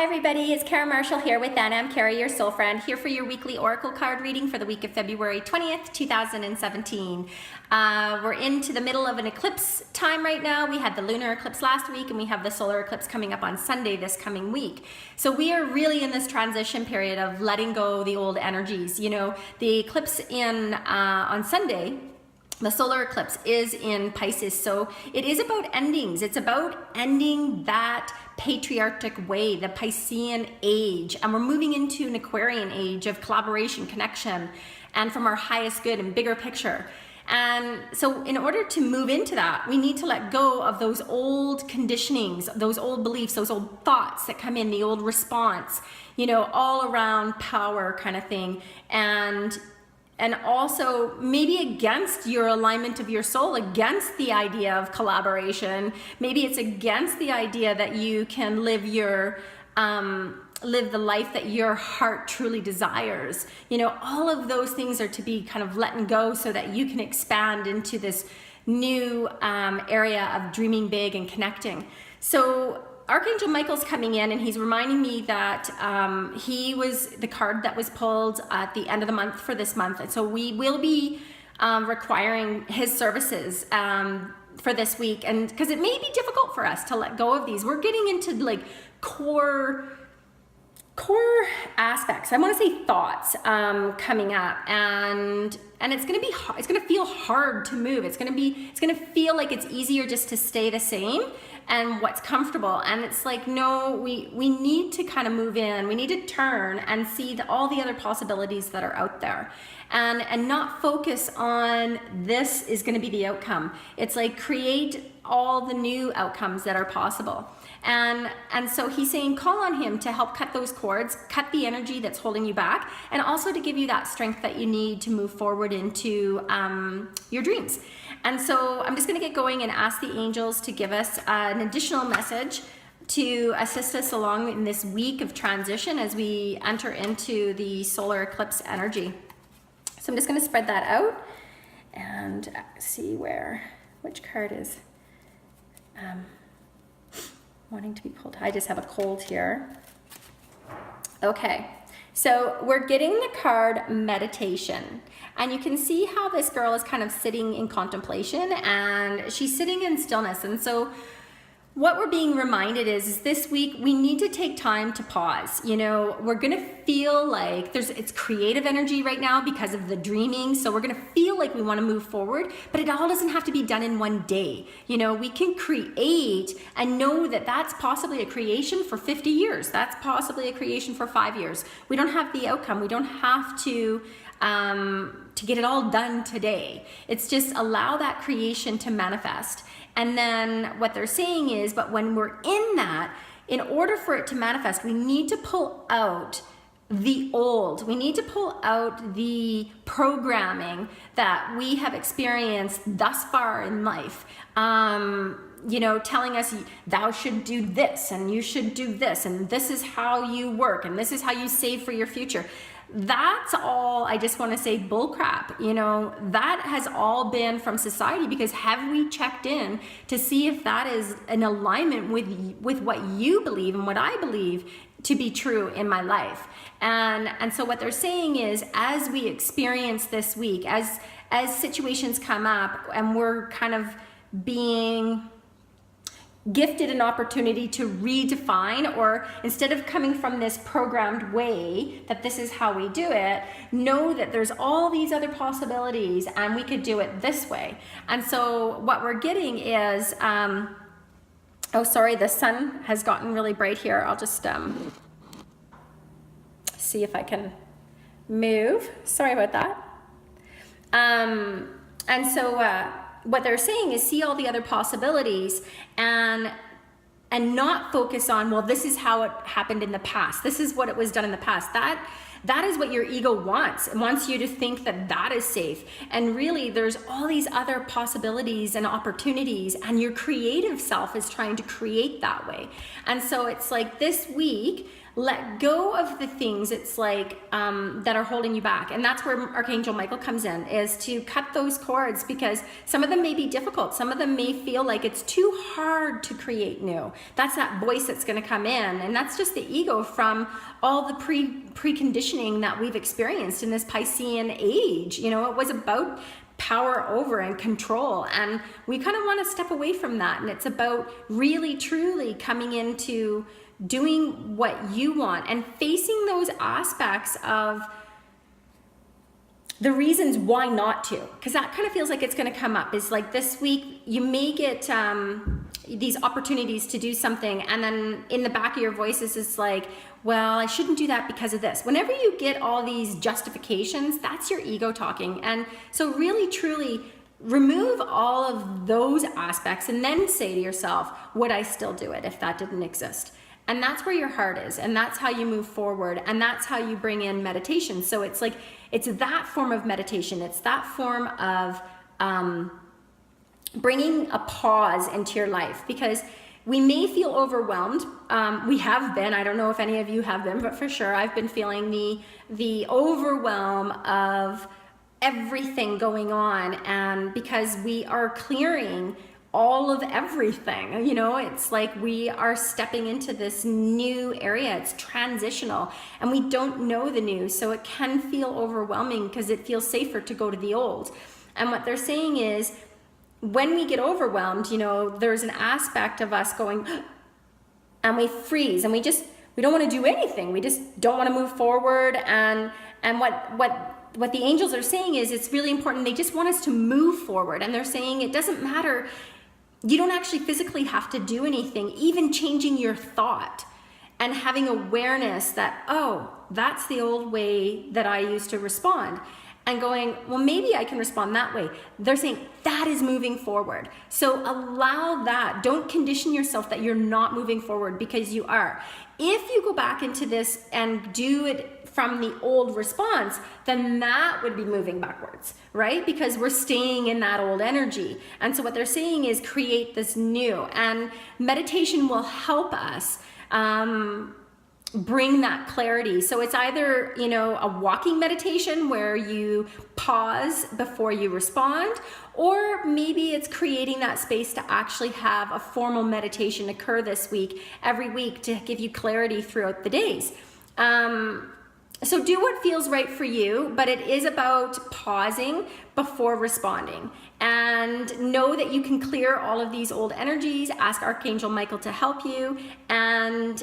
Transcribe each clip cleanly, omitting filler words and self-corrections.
everybody, it's Cara Marshall here with Anam, Cara, your soul friend, here for your weekly oracle card reading for the week of February 20th, 2017. We're into the middle of an eclipse time right now. We had the lunar eclipse last week and we have the solar eclipse coming up on Sunday this coming week. So we are really in this transition period of letting go the old energies. You know, the eclipse on Sunday, the solar eclipse is in Pisces, so it is about endings. It's about ending that patriarchic way, the Piscean age, and we're moving into an Aquarian age of collaboration, connection, and from our highest good and bigger picture. And so in order to move into that, we need to let go of those old conditionings, those old beliefs, those old thoughts that come in, the old response, you know, all around power kind of thing. And also maybe against your alignment of your soul, against the idea of collaboration. Maybe it's against the idea that you can live live the life that your heart truly desires. You know, all of those things are to be kind of letting go so that you can expand into this new area of dreaming big and connecting. So Archangel Michael's coming in and he's reminding me that he was the card that was pulled at the end of the month for this month. And so we will be requiring his services for this week. And because it may be difficult for us to let go of these. We're getting into like core aspects. I want to say thoughts coming up, and it's going to be hard. It's going to feel hard to move. It's going to feel like it's easier just to stay the same and what's comfortable. And it's like, no, we need to kind of move in. We need to turn and see all the other possibilities that are out there, and not focus on this is going to be the outcome. It's like create all the new outcomes that are possible. And so he's saying call on him to help cut those cords, cut the energy that's holding you back, and also to give you that strength that you need to move forward into your dreams. And so I'm just going to get going and ask the angels to give us an additional message to assist us along in this week of transition as we enter into the solar eclipse energy. So I'm just going to spread that out and see which card is wanting to be pulled. I just have a cold here. Okay, so we're getting the card meditation, and you can see how this girl is kind of sitting in contemplation and she's sitting in stillness. And so what we're being reminded is this week we need to take time to pause. You know, we're gonna feel like it's creative energy right now because of the dreaming. So we're gonna feel like we wanna move forward, but it all doesn't have to be done in one day. You know, we can create and know that that's possibly a creation for 50 years. That's possibly a creation for 5 years. We don't have the outcome. We don't have to get it all done today. It's just allow that creation to manifest. And then what they're saying is, but when we're in that, in order for it to manifest, we need to pull out the old. We need to pull out the programming that we have experienced thus far in life. You know, telling us thou should do this and you should do this and this is how you work and this is how you save for your future. That's all, I just want to say, bullcrap. You know, that has all been from society, because have we checked in to see if that is in alignment with what you believe and what I believe to be true in my life? And so what they're saying is, as we experience this week, as situations come up and we're kind of being gifted an opportunity to redefine, or instead of coming from this programmed way that this is how we do it, know that there's all these other possibilities and we could do it this way. And so what we're getting is, oh sorry, the sun has gotten really bright here. I'll just see if I can move. Sorry about that. And so what they're saying is see all the other possibilities and not focus on, well, this is how it happened in the past. This is what it was done in the past. That is what your ego wants. It wants you to think that that is safe. And really, there's all these other possibilities and opportunities, and your creative self is trying to create that way. And so it's like this week, let go of the things it's like that are holding you back. And that's where Archangel Michael comes in, is to cut those cords, because some of them may be difficult. Some of them may feel like it's too hard to create new. That's that voice that's going to come in, and that's just the ego from all the preconditioning that we've experienced in this Piscean age. You know, it was about power over and control, and we kind of want to step away from that, and it's about really truly coming into doing what you want and facing those aspects of the reasons why not to, because that kind of feels like it's going to come up. Is like this week you may get these opportunities to do something, and then in the back of your voices it's like, well, I shouldn't do that because of this. Whenever you get all these justifications, that's your ego talking. And so really truly remove all of those aspects and then say to yourself, would I still do it if that didn't exist? And that's where your heart is, and that's how you move forward, and that's how you bring in meditation. So it's like, it's that form of meditation. It's that form of bringing a pause into your life, because we may feel overwhelmed. We have been. I don't know if any of you have been, but for sure I've been feeling the overwhelm of everything going on, and because we are clearing all of everything, you know, it's like we are stepping into this new area. It's transitional, and we don't know the new, so it can feel overwhelming because it feels safer to go to the old. And what they're saying is, when we get overwhelmed, you know, there's an aspect of us going and we freeze, and we don't want to do anything. We just don't want to move forward. And what the angels are saying is, it's really important. They just want us to move forward, and they're saying it doesn't matter. You don't actually physically have to do anything, even changing your thought and having awareness that, oh, that's the old way that I used to respond, and going, well, maybe I can respond that way. They're saying that is moving forward. So allow that. Don't condition yourself that you're not moving forward, because you are. If you go back into this and do it from the old response, then that would be moving backwards, right? Because we're staying in that old energy. And so what they're saying is create this new, and meditation will help us bring that clarity. So it's either, you know, a walking meditation where you pause before you respond, or maybe it's creating that space to actually have a formal meditation occur this week, every week, to give you clarity throughout the days. So do what feels right for you, but it is about pausing before responding. And know that you can clear all of these old energies. Ask Archangel Michael to help you, and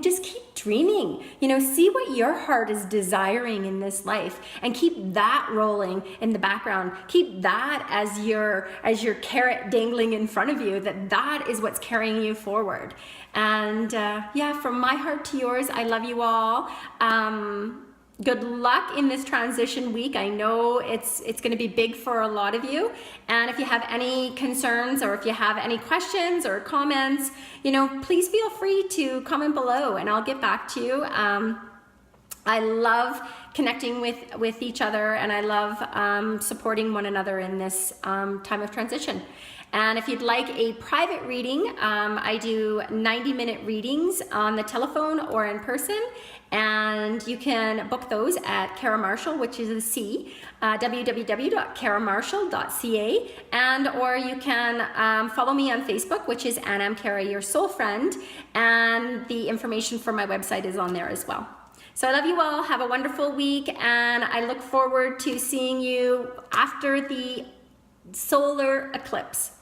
just keep dreaming. You know, see what your heart is desiring in this life, and keep that rolling in the background. Keep that as your carrot dangling in front of you, that is what's carrying you forward. And yeah, from my heart to yours, I love you all. Good luck in this transition week. I know it's going to be big for a lot of you. And if you have any concerns, or if you have any questions or comments, you know, please feel free to comment below, and I'll get back to you. I love connecting with each other, and I love supporting one another in this time of transition. And if you'd like a private reading, I do 90-minute readings on the telephone or in person, and you can book those at Cara Marshall, which is a C, www.caramarshall.ca, and or you can follow me on Facebook, which is Anam, Cara, your soul friend, and the information for my website is on there as well. So I love you all. Have a wonderful week, and I look forward to seeing you after the solar eclipse.